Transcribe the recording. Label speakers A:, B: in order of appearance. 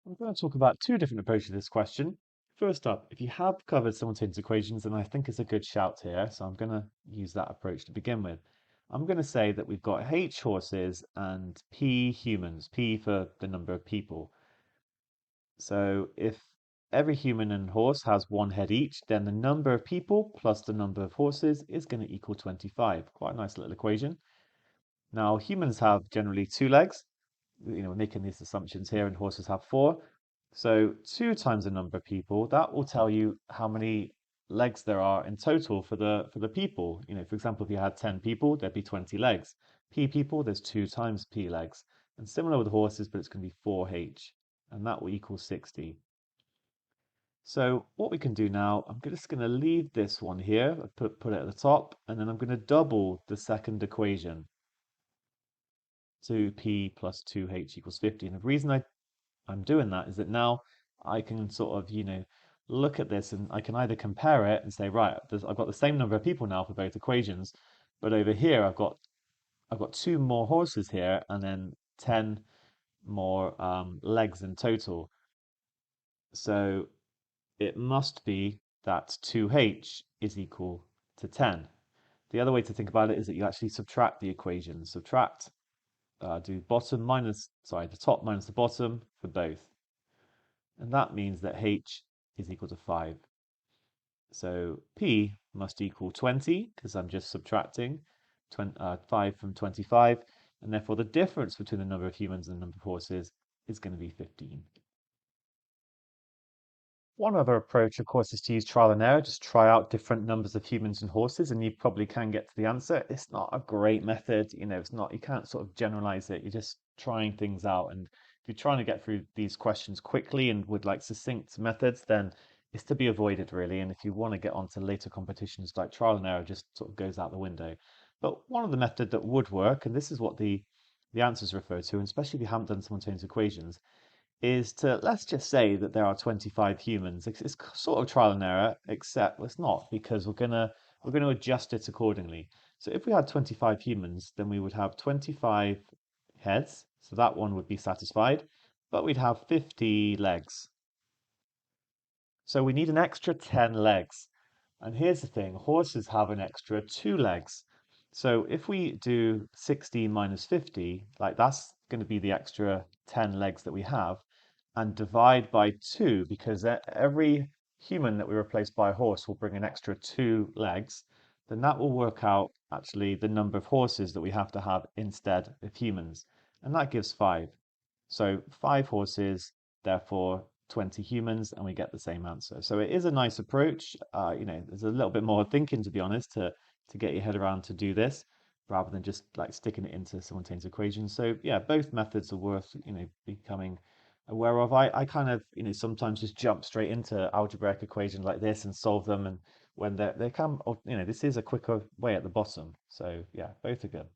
A: I'm going to talk about two different approaches to this question. First up, if you have covered simultaneous equations, then I think it's a good shout here, so I'm going to use that approach to begin with. I'm going to say that we've got H horses and P humans, P for the number of people. So if every human and horse has one head each, then the number of people plus the number of horses is going to equal 25. Quite a nice little equation. Now, humans have generally two legs. We're making these assumptions here, and horses have four. So two times the number of people, that will tell you how many legs there are in total for the people. For example, if you had 10 people, there'd be 20 legs. P people, there's two times P legs. And similar with horses, but it's going to be 4H, and that will equal 60. So what we can do now, I'm just going to leave this one here, put it at the top, and then I'm going to double the second equation. 2p plus 2h equals 50. And the reason I'm doing that is that now I can sort of, look at this and I can either compare it and say, right, I've got the same number of people now for both equations, but over here I've got two more horses here and then 10 more legs in total. So it must be that 2h is equal to 10. The other way to think about it is that you actually subtract the equations. Subtract, do the top minus the bottom for both. And that means that h is equal to 5. So p must equal 20, because I'm just subtracting 5 from 25, and therefore the difference between the number of humans and the number of horses is going to be 15. One other approach, of course, is to use trial and error. Just try out different numbers of humans and horses, and you probably can get to the answer. It's not a great method, it's not, you can't sort of generalize it. You're just trying things out. And if you're trying to get through these questions quickly and with like succinct methods, then it's to be avoided really. And if you want to get onto later competitions, like trial and error just sort of goes out the window. But one of the method that would work, and this is what the answers refer to, and especially if you haven't done simultaneous equations, is to let's just say that there are 25 humans. It's sort of trial and error, except it's not because we're gonna adjust it accordingly. So if we had 25 humans, then we would have 25 heads, so that one would be satisfied, but we'd have 50 legs. So we need an extra 10 legs. And here's the thing, horses have an extra 2 legs. So if we do 60 minus 50, like that's going to be the extra 10 legs that we have, and divide by 2, because every human that we replace by a horse will bring an extra 2 legs, then that will work out actually the number of horses that we have to have instead of humans. And that gives 5. So 5 horses, therefore 20 humans, and we get the same answer. So it is a nice approach. There's a little bit more thinking, to be honest, to get your head around to do this, rather than just like sticking it into simultaneous equations. So yeah, both methods are worth, becoming aware of. I kind of, sometimes just jump straight into algebraic equations like this and solve them. And when they come, this is a quicker way at the bottom. So yeah, both are good.